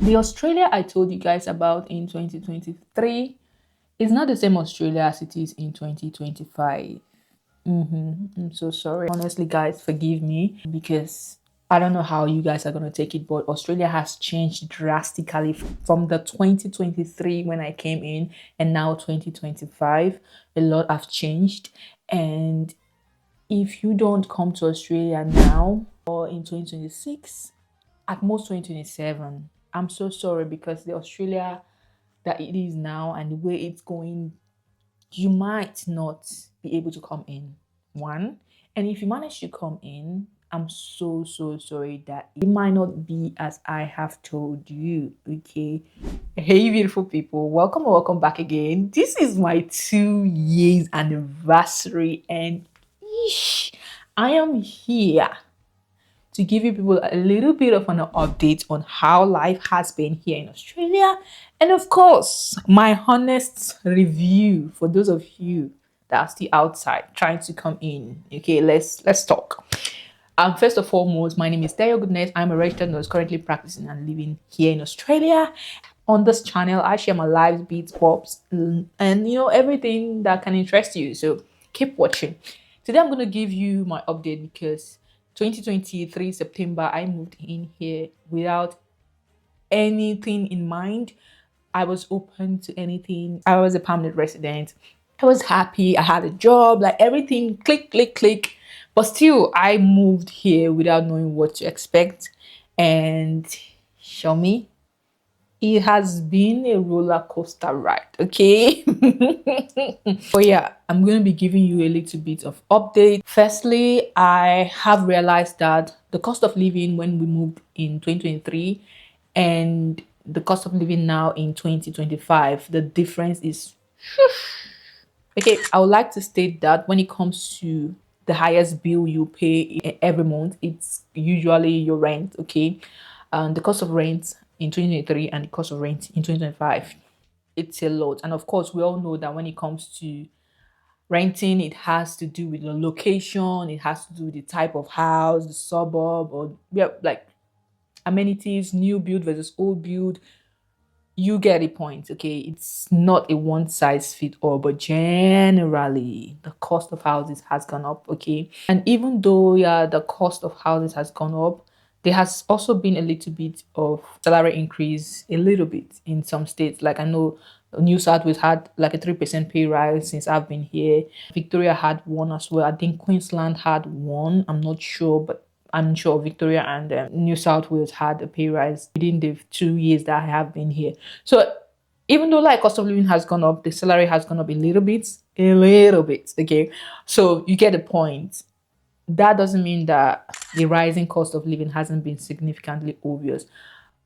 The Australia I told you guys about in 2023 is not the same Australia as it is in 2025. I'm so sorry. Honestly, guys, forgive me because I don't know how you guys are going to take it, but Australia has changed drastically from the 2023 when I came in and now 2025. A lot have changed. And if you don't come to Australia now or in 2026, at most 2027, I'm so sorry because the Australia that it is now and the way it's going, you might not be able to come in. One, and if you manage to come in, I'm so sorry that it might not be as I have told you. Okay. Hey, beautiful people, welcome back again. This is my 2 years anniversary, and I am here to give you people a little bit of an update on how life has been here in Australia. And of course, my honest review for those of you that are still outside trying to come in. Okay, let's talk. First and foremost, my name is Deo Goodness. I'm a registered nurse currently practicing and living here in Australia. On this channel, I share my lives, beats, pops, and everything that can interest you. So keep watching. Today, I'm gonna give you my update because 2023 September, I moved in here without anything in mind. I was open to anything. I was a permanent resident. I was happy. I had a job, like everything click. But still, I moved here without knowing what to expect. And show me, it has been a roller coaster ride, okay? But yeah, I'm going to be giving you a little bit of update. Firstly, I have realized that the cost of living when we moved in 2023 and the cost of living now in 2025, the difference is okay. I would like to state that when it comes to the highest bill you pay every month, it's usually your rent, okay? The cost of rent in 2023 and the cost of rent in 2025, it's a lot. And of course, we all know that when it comes to renting, it has to do with the location, it has to do with the type of house, the suburb, or yeah, like amenities, new build versus old build. You get the point, okay? It's not a one size fit all, but generally the cost of houses has gone up, okay? And even though yeah, the cost of houses has gone up, there has also been a little bit of salary increase, a little bit in some states. Like I know New South Wales had like a 3% pay rise since I've been here. Victoria had one as well. I think Queensland had one. I'm not sure, but I'm sure Victoria and New South Wales had a pay rise within the 2 years that I have been here. So even though like cost of living has gone up, the salary has gone up a little bit. Okay, so you get the point. That doesn't mean that the rising cost of living hasn't been significantly obvious.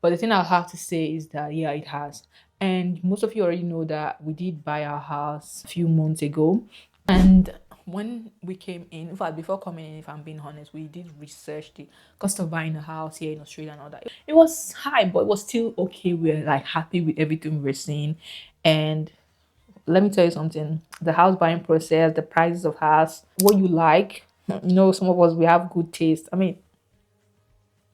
But the thing I'll have to say is that yeah, it has. And most of you already know that we did buy our house a few months ago. And when we came in fact, before coming in, if I'm being honest, we did research the cost of buying a house here in Australia and all that. It was high, but it was still okay. We're like happy with everything we're seeing. And let me tell you something, the house buying process, the prices of house, what you like, some of us, we have good taste. I mean,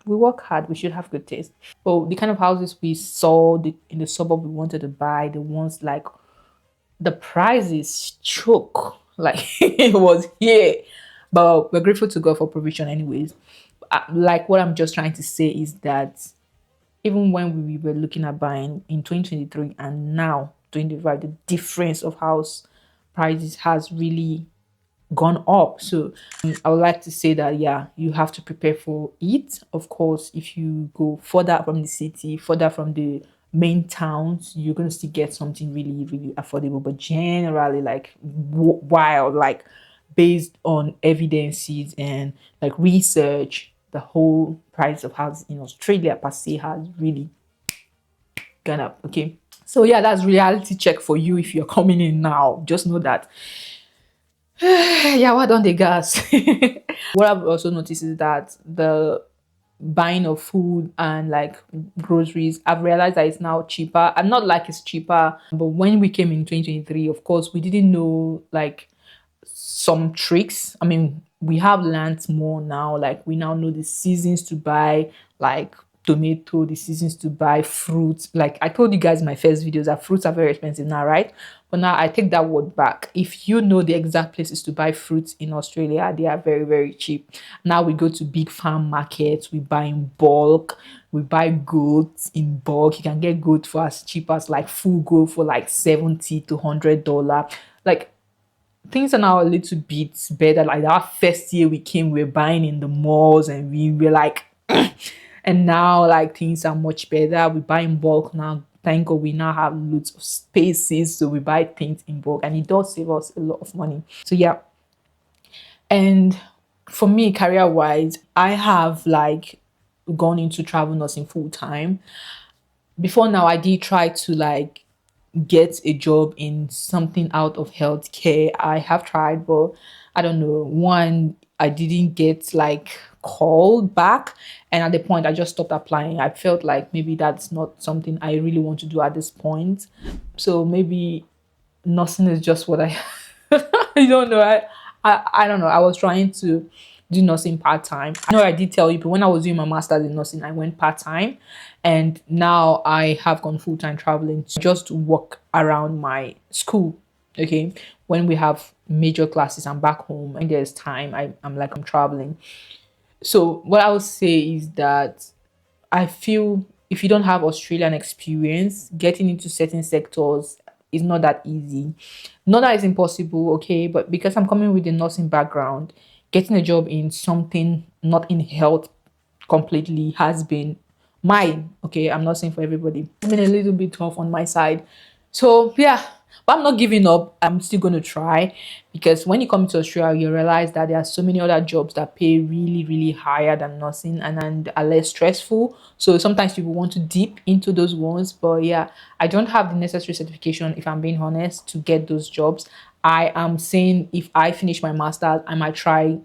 we work hard, we should have good taste. But the kind of houses we saw in the suburb we wanted to buy, the ones like the prices choke like it was here, but we're grateful to God for provision anyways. Like what I'm just trying to say is that even when we were looking at buying in 2023 and now 2025, the difference of house prices has really gone up. So I would like to say that yeah, you have to prepare for it. Of course, if you go further from the city, further from the main towns, you're gonna still get something really affordable. But generally, like wild, like based on evidences and like research, the whole price of houses in Australia per se has really gone up. Okay. So yeah, that's reality check for you if you're coming in now. Just know that yeah, what on the gas? What I've also noticed is that the buying of food and like groceries, I've realized that it's now cheaper. I'm not like it's cheaper, but when we came in 2023, of course, we didn't know like some tricks. I mean, we have learned more now. Like we now know the seasons to buy like tomato, the seasons to buy fruits. Like I told you guys in my first videos that fruits are very expensive now, right? But now I take that word back. If you know the exact places to buy fruits in Australia, they are very, very cheap. Now we go to big farm markets, we buy in bulk, we buy goats in bulk. You can get goat for as cheap as like full goat for like 70 to $100. Like things are now a little bit better. Like that first year we came, we were buying in the malls and we were like, and now like things are much better. We buy in bulk now. Thank God we now have loads of spaces, so we buy things in bulk, and it does save us a lot of money. So yeah, and for me, career wise, I have like gone into travel nursing full time. Before now, I did try to like get a job in something out of healthcare. I have tried, but I don't know. One, I didn't get like called back, and at the point, I just stopped applying. I felt like maybe that's not something I really want to do at this point. So maybe nursing is just what I I don't know. I don't know. I was trying to do nursing part-time. I know I did tell you, but when I was doing my master's in nursing, I went part-time, and now I have gone full-time traveling to just work around my school. Okay. When we have major classes, I'm back home and there's time. I'm traveling. So what I would say is that I feel if you don't have Australian experience, getting into certain sectors is not that easy. Not that it's impossible, okay, but because I'm coming with a nursing background, getting a job in something not in health completely has been mine. Okay, I'm not saying for everybody. It's been a little bit tough on my side. So yeah, but I'm not giving up. I'm still going to try, because when you come to Australia, you realize that there are so many other jobs that pay really, really higher than nursing and are less stressful. So sometimes people want to dip into those ones. But yeah, I don't have the necessary certification, if I'm being honest, to get those jobs. I am saying if I finish my master's, I might try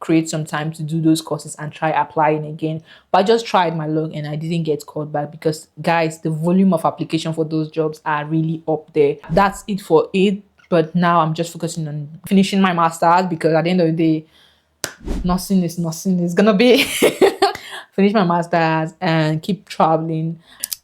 create some time to do those courses and try applying again. But I just tried my luck and I didn't get called back, because guys, the volume of application for those jobs are really up there. That's it for it. But now I'm just focusing on finishing my master's, because at the end of the day, nothing is gonna be finish my master's and keep traveling.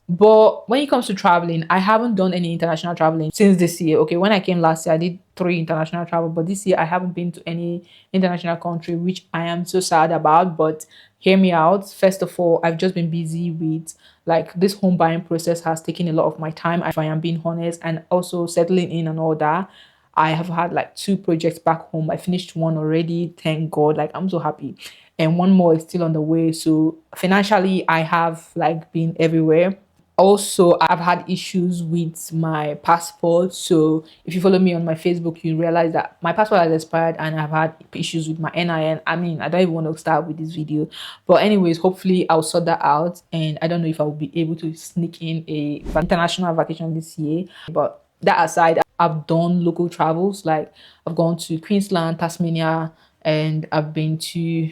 But when it comes to traveling, I haven't done any international traveling since this year. Okay, when I came last year, I did 3 international travel, but this year I haven't been to any international country, which I am so sad about. But hear me out. First of all, I've just been busy with like this home buying process has taken a lot of my time, if I am being honest, and also settling in and all that. I have had like 2 projects back home. I finished one already, thank God. Like I'm so happy. And one more is still on the way. So financially, I have like been everywhere. Also, I've had issues with my passport. So if you follow me on my Facebook, you realize that my passport has expired and I've had issues with my NIN. I mean, I don't even want to start with this video. But anyways, hopefully I'll sort that out. And I don't know if I will be able to sneak in a international vacation this year. But that aside, I've done local travels. Like I've gone to Queensland, Tasmania, and I've been to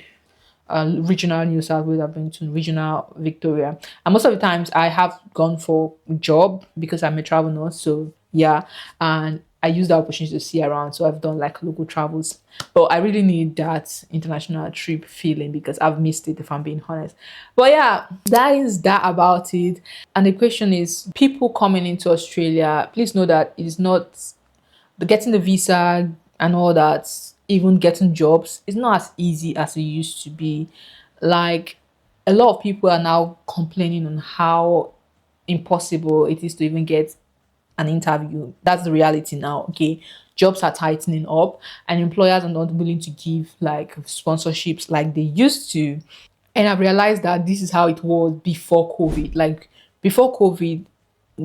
regional New South Wales. I've been to regional Victoria, and most of the times I have gone for job because I'm a travel nurse. So yeah, and I use the opportunity to see around. So I've done like local travels, but I really need that international trip feeling because I've missed it, if I'm being honest. But yeah, that is that about it. And the question is, people coming into Australia, please know that it is not getting the visa and all that, even getting jobs is not as easy as it used to be. Like a lot of people are now complaining on how impossible it is to even get an interview. That's the reality now. Okay, jobs are tightening up and employers are not willing to give like sponsorships like they used to. And I've realized that this is how it was before COVID. Like before COVID,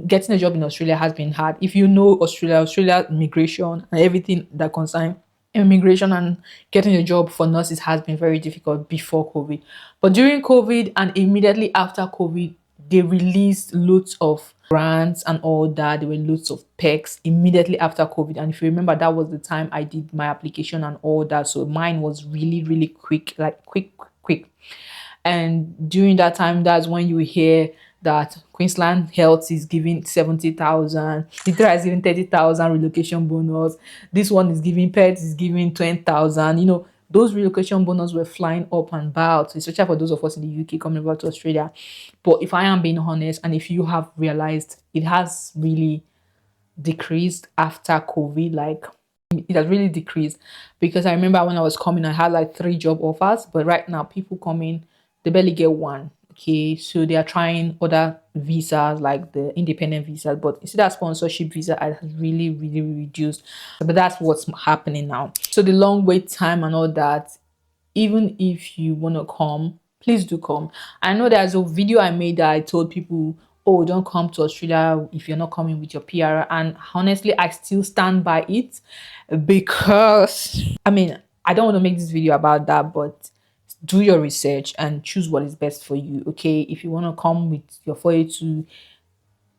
getting a job in Australia has been hard. If you know Australia immigration and everything that concerns immigration and getting a job for nurses has been very difficult before COVID. But during COVID and immediately after COVID, they released loads of grants and all that. There were loads of perks immediately after COVID. And if you remember, that was the time I did my application and all that. So mine was really, really quick, like quick. And during that time, that's when you hear that Queensland Health is giving 70,000, Victoria is giving 30,000 relocation bonus. This one is giving Pets is giving 20,000. You know, those relocation bonus were flying up and about, especially for those of us in the UK coming over to Australia. But if I am being honest, and if you have realized, it has really decreased after COVID. Like, it has really decreased, because I remember when I was coming, I had like 3 job offers, but right now people coming, they barely get one. Okay, so they are trying other visas like the independent visas, but you see that sponsorship visa has really, really reduced. But that's what's happening now. So the long wait time and all that, even if you want to come, please do come. I know there's a video I made that I told people, oh, don't come to Australia if you're not coming with your PR. And honestly, I still stand by it, because I mean, I don't want to make this video about that, but do your research and choose what is best for you. Okay, if you want to come with your 482,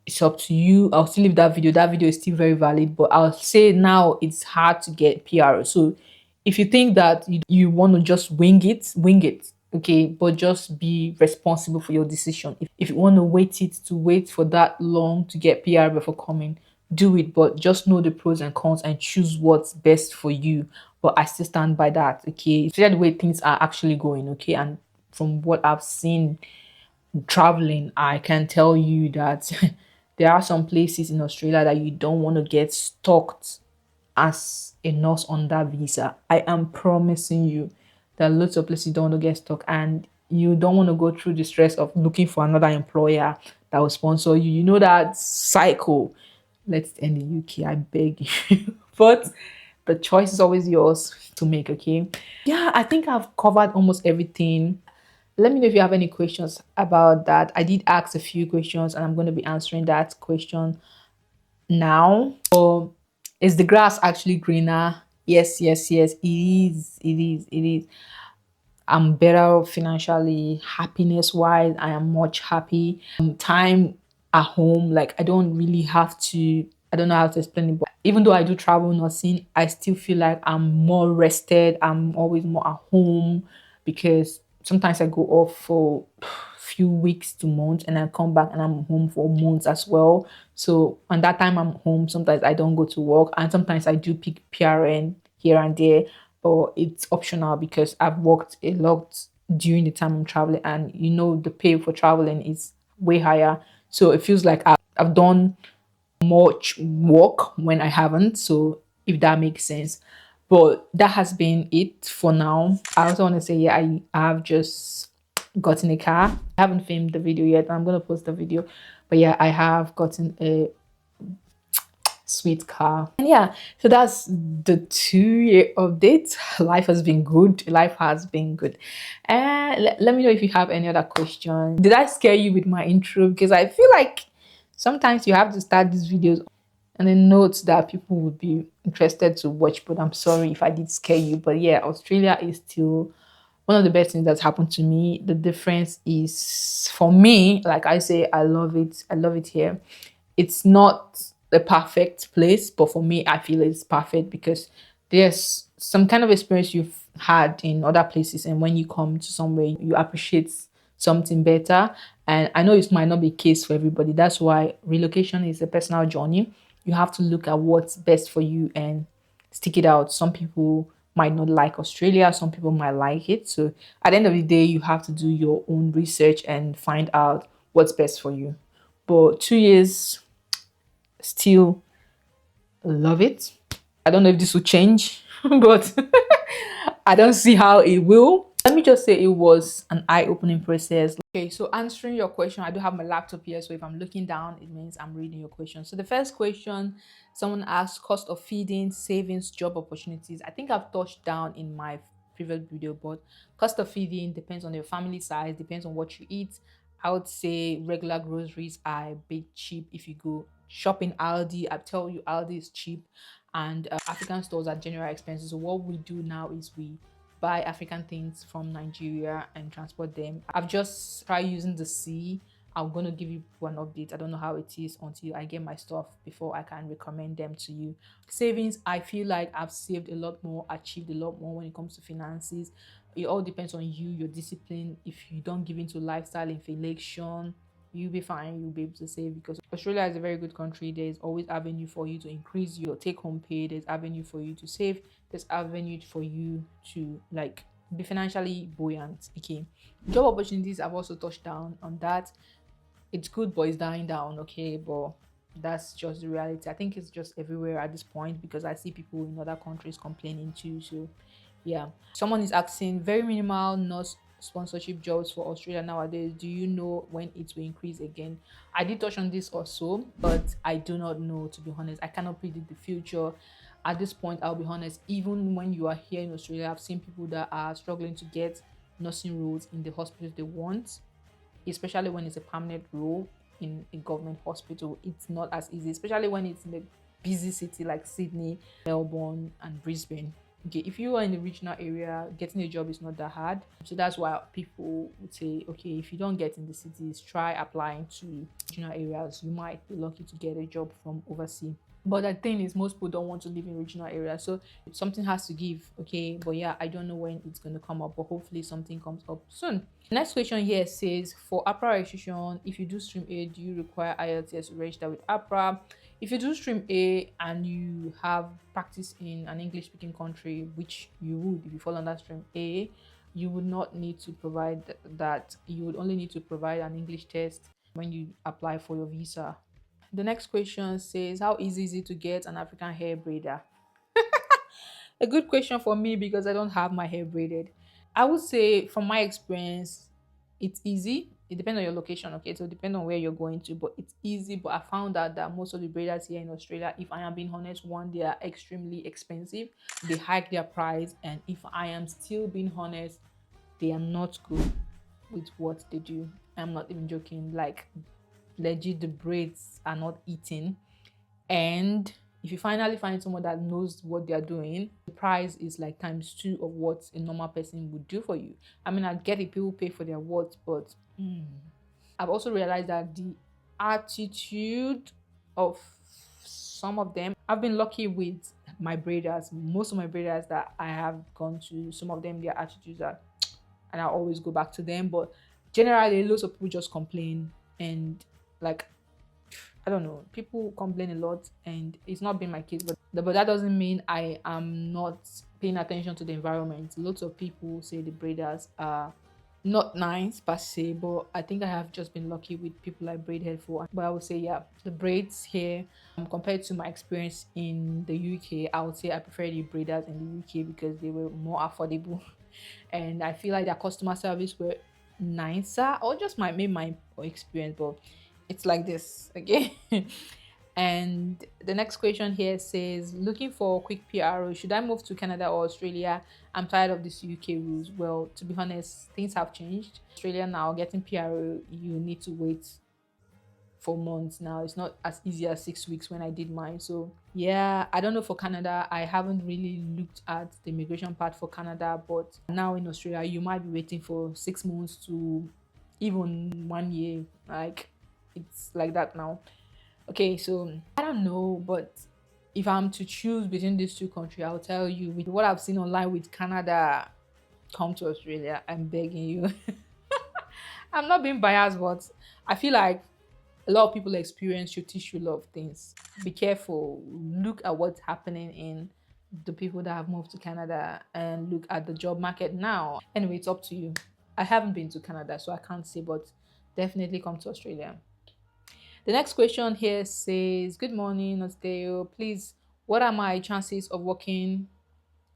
it's up to you. I'll still leave that video. That video is still very valid, but I'll say now it's hard to get PR. So if you think that you want to just wing it, wing it. Okay, but just be responsible for your decision. If you want to wait for that long to get PR before coming, do it. But just know the pros and cons and choose what's best for you. But I still stand by that. Okay, especially the way things are actually going. Okay, and from what I've seen traveling, I can tell you that there are some places in Australia that you don't want to get stuck as a nurse on that visa. I am promising you that lots of places don't want to get stuck, and you don't want to go through the stress of looking for another employer that will sponsor you. You know that cycle. Let's end the UK, I beg you. But the choice is always yours to make, okay? Yeah, I think I've covered almost everything. Let me know if you have any questions about that. I did ask a few questions and I'm going to be answering that question now. So, is the grass actually greener? Yes, yes, yes, it is. It is. It is. I'm better financially, happiness wise. I am much happy. Time at home, like I don't really have to. I don't know how to explain it, but even though I do travel nursing, I still feel like I'm more rested. I'm always more at home, because sometimes I go off for few weeks to months and I come back and I'm home for months as well. So on that time I'm home, sometimes I don't go to work, and sometimes I do pick PRN here and there, but it's optional because I've worked a lot during the time I'm traveling, and you know the pay for traveling is way higher. So it feels like I've done much work when I haven't. So if that makes sense. But that has been it for now. I also want to say, yeah, I have just gotten a car. I haven't filmed the video yet. I'm gonna post the video. But yeah, I have gotten a sweet car. And yeah, so that's the 2-year update. Life has been good. Life has been good. And let me know if you have any other questions. Did I scare you with my intro? Because I feel like sometimes you have to start these videos and then note that people would be interested to watch. But I'm sorry if I did scare you. But yeah, Australia is still one of the best things that's happened to me. The difference is, for me, like I say, I love it. I love it here. It's not the perfect place, but for me, I feel it's perfect because there's some kind of experience you've had in other places, and when you come to somewhere, you appreciate something better. And I know it might not be the case for everybody. That's why relocation is a personal journey. You have to look at what's best for you and stick it out. Some people might not like Australia, some people might like it. So at the end of the day, you have to do your own research and find out what's best for you. But 2 years, still love it. I don't know if this will change, but I don't see how it will. Let me just say it was an eye-opening process. Okay, so answering your question, I do have my laptop here, so if I'm looking down, it means I'm reading your question. So the first question, someone asked cost of feeding, savings, job opportunities. I think I've touched down in my previous video, but cost of feeding depends on your family size, depends on what you eat. I would say regular groceries are a bit cheap if you go shopping Aldi. I tell you, Aldi is cheap, and African stores are generally expensive. So what we do now is we buy African things from Nigeria and transport them. I've just tried using the sea. I'm going to give you one update. I don't know how it is until I get my stuff before I can recommend them to you. Savings, I feel like I've saved a lot more, achieved a lot more when it comes to finances. It all depends on you, your discipline. If you don't give into lifestyle inflation, you'll be fine. You'll be able to save because Australia is a very good country. There's always avenue for you to increase your take home pay. There's avenue for you to save. There's avenue for you to like be financially buoyant. Okay. Job opportunities, I've also touched down on that. It's good, but it's dying down. Okay, but that's just the reality. I think it's just everywhere at this point because I see people in other countries complaining too. So yeah, someone is asking very minimal nurse sponsorship jobs for Australia nowadays. Do you know when it will increase again? I did touch on this also, but I do not know, to be honest. I cannot predict the future. At this point, I'll be honest, even when you are here in Australia, I've seen people that are struggling to get nursing roles in the hospitals they want, especially when it's a permanent role in a government hospital. It's not as easy, especially when it's in a busy city like Sydney, Melbourne, and Brisbane. Okay, if you are in the regional area, getting a job is not that hard. So that's why people would say, okay, if you don't get in the cities, try applying to regional areas. You might be lucky to get a job from overseas. But the thing is, most people don't want to live in regional areas, so something has to give. Okay, but yeah, I don't know when it's going to come up, but hopefully something comes up soon. Next question here says, for APRA registration, if you do stream A, do you require IELTS to register with APRA? If you do stream A and you have practice in an English speaking country, which you would if you fall under stream A, you would not need to provide that. You would only need to provide an English test when you apply for your visa. The next question says, how easy is it to get an African hair braider? A good question for me because I don't have my hair braided. I would say, from my experience, it's easy. It depends on your location, okay? So it depends on where you're going to, but it's easy. But I found out that most of the braiders here in Australia, if I am being honest, one, they are extremely expensive. They hike their price, and if I am still being honest, they are not good with what they do. I'm not even joking. Like, legit, the braids are not eating. And if you finally find someone that knows what they're doing, the price is like times two of what a normal person would do for you. I mean, I get it, people pay for their words, but I've also realized that the attitude of some of them, I've been lucky with my braiders. Most of my braiders that I have gone to, some of them, their attitudes are, and I always go back to them. But generally, lots of people just complain, and like, I don't know, people complain a lot, and it's not been my case, but that doesn't mean I am not paying attention to the environment. Lots of people say the braiders are not nice per se, but I think I have just been lucky with people I braid hair for. But I would say, yeah, the braids here, compared to my experience in the UK, I would say I prefer the braiders in the UK because they were more affordable, and I feel like their customer service were nicer, or just maybe my experience, but it's like this, okay? And the next question here says, looking for quick PRO, should I move to Canada or Australia? I'm tired of this UK rules. Well, to be honest, things have changed. Australia now, getting PRO, you need to wait for months now. It's not as easy as 6 weeks when I did mine. So yeah, I don't know for Canada. I haven't really looked at the immigration part for Canada, but now in Australia, you might be waiting for 6 months to even 1 year. Like, it's like that now. Okay, so I don't know, but if I'm to choose between these two countries, I'll tell you, with what I've seen online with Canada, come to Australia. I'm begging you. I'm not being biased, but I feel like a lot of people experience should teach you a lot of things. Be careful. Look at what's happening in the people that have moved to Canada, and look at the job market now. Anyway, it's up to you. I haven't been to Canada, so I can't say, but definitely come to Australia. The next question here says, good morning, Osteo. Please, what are my chances of working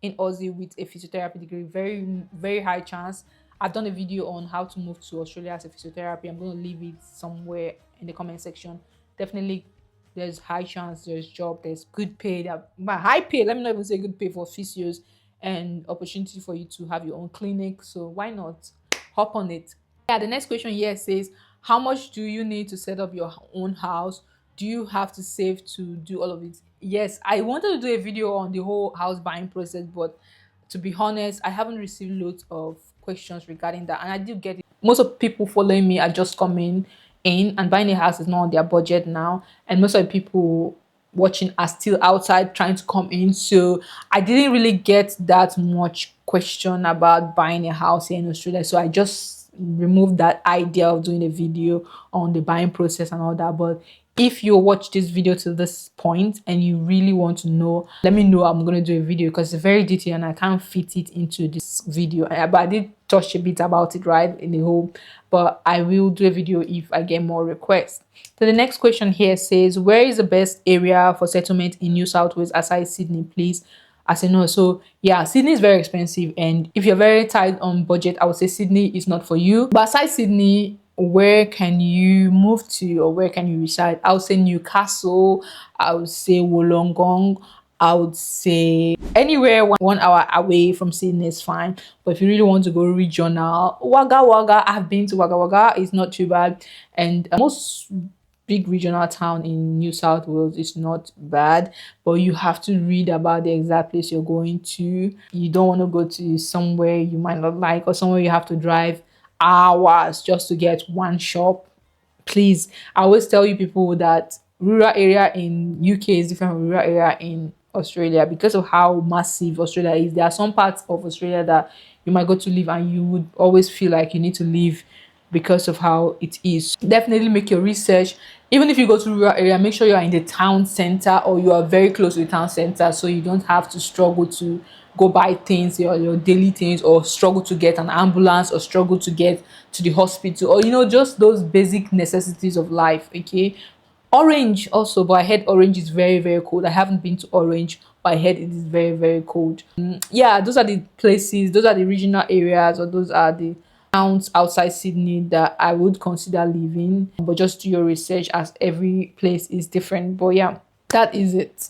in Aussie with a physiotherapy degree? Very, very high chance. I've done a video on how to move to Australia as a physiotherapy. I'm going to leave it somewhere in the comment section. Definitely, there's high chance, there's job, there's good pay. High pay, let me not even say good pay for physios, and opportunity for you to have your own clinic. So why not hop on it? Yeah, the next question here says, how much do you need to set up your own house? Do you have to save to do all of it? Yes, I wanted to do a video on the whole house buying process, but to be honest, I haven't received loads of questions regarding that, and I do get it. Most of the people following me are just coming in, and buying a house is not on their budget now, and most of the people watching are still outside trying to come in. So I didn't really get that much question about buying a house here in Australia, so I just remove that idea of doing a video on the buying process and all that. But if you watch this video to this point and you really want to know, let me know. I'm going to do a video because it's very detailed and I can't fit it into this video. But I did touch a bit about it, right, in the whole, but I will do a video if I get more requests. So the next question here says, where is the best area for settlement in New South Wales aside Sydney, please? As you know, so yeah, Sydney is very expensive, and if you're very tight on budget, I would say Sydney is not for you. But aside Sydney, where can you move to, or where can you reside? I would say Newcastle, I would say Wollongong, I would say anywhere 1 hour away from Sydney is fine. But if you really want to go regional, Wagga Wagga, I've been to Wagga Wagga, it's not too bad. And most big regional town in New South Wales is not bad, but you have to read about the exact place you're going to. You don't want to go to somewhere you might not like, or somewhere you have to drive hours just to get one shop. Please, I always tell you people that rural area in UK is different from rural area in Australia because of how massive Australia is. There are some parts of Australia that you might go to live and you would always feel like you need to leave because of how it is. Definitely make your research. Even if you go to rural area, make sure you are in the town center or you are very close to the town center, so you don't have to struggle to go buy things, your daily things, or struggle to get an ambulance, or struggle to get to the hospital, or just those basic necessities of life. Okay. Orange also, but I heard Orange is very, very cold. I haven't been to Orange, but I heard it is very, very cold. Yeah, those are the places, those are the regional areas, or those are the towns outside Sydney that I would consider living. But just do your research, as every place is different. But yeah, that is it.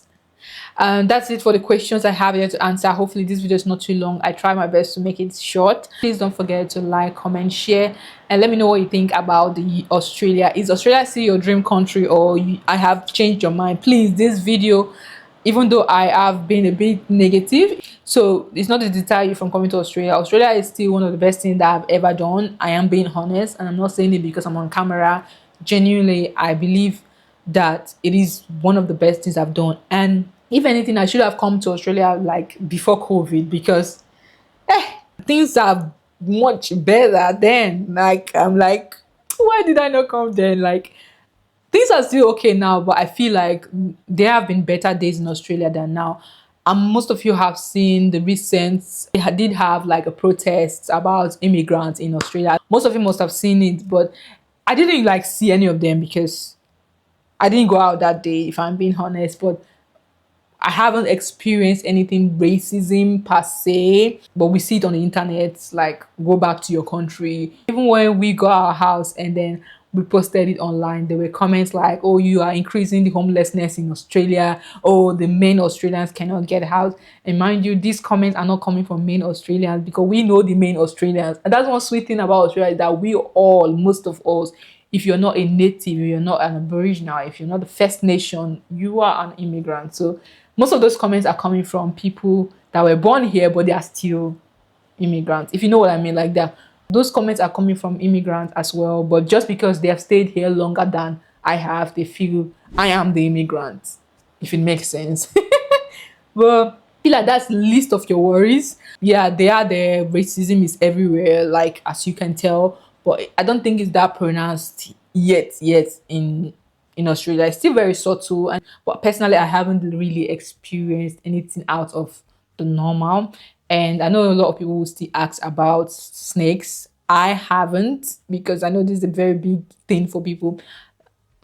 That's it for the questions I have here to answer. Hopefully this video is not too long. I try my best to make it short. Please don't forget to like, comment, share, and let me know what you think about the Australia. Is Australia still your dream country, or I have changed your mind? Please, this video, even though I have been a bit negative, so it's not to deter you from coming to Australia. Australia is still one of the best things that I've ever done. I am being honest, and I'm not saying it because I'm on camera. Genuinely, I believe that it is one of the best things I've done. And if anything, I should have come to Australia like before COVID, because things are much better then. Like, I'm like, why did I not come then? Like, things are still okay now, but I feel like there have been better days in Australia than now. Most of you have seen the recent, they did have like a protest about immigrants in Australia. Most of you must have seen it, but I didn't like see any of them because I didn't go out that day, if I'm being honest. But I haven't experienced anything racism per se, but we see it on the internet, like, go back to your country. Even when we got our house and then we posted it online, there were comments like, oh, you are increasing the homelessness in Australia. Oh, the main Australians cannot get a house. And mind you, these comments are not coming from main Australians, because we know the main Australians. And that's one sweet thing about Australia, is that we all, most of us, if you're not a native, you're not an Aboriginal, if you're not the First Nation, you are an immigrant. So most of those comments are coming from people that were born here, but they are still immigrants, if you know what I mean. Like that, those comments are coming from immigrants as well, but just because they have stayed here longer than I have, they feel I am the immigrant, if it makes sense. But I feel like that's the least of your worries. Yeah, they are there. Racism is everywhere, like, as you can tell, but I don't think it's that pronounced yet in Australia. It's still very subtle, but personally, I haven't really experienced anything out of the normal. And I know a lot of people will still ask about snakes. I haven't, because I know this is a very big thing for people.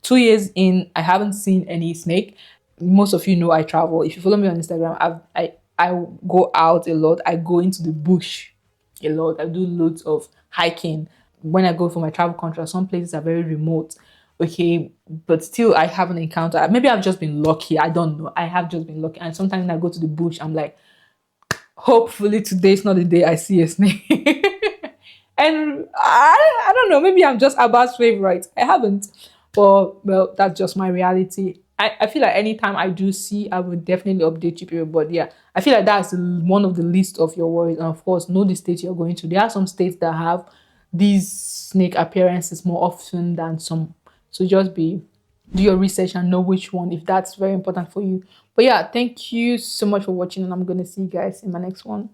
2 years in, I haven't seen any snake. Most of you know I travel. If you follow me on Instagram, I go out a lot. I go into the bush a lot. I do loads of hiking. When I go for my travel contract, some places are very remote. Okay, but still I haven't encountered. Maybe I've just been lucky. I don't know. I have just been lucky. And sometimes when I go to the bush, I'm like, hopefully today's not the day I see a snake. And I don't know, maybe I'm just Abba's favorite. I haven't. But well, that's just my reality. I feel like anytime I do see, I will definitely update you people. But yeah, I feel like that's one of the least of your worries. And of course, know the state you're going to. There are some states that have these snake appearances more often than some. So just do your research and know which one, if that's very important for you. But yeah, thank you so much for watching, and I'm going to see you guys in my next one.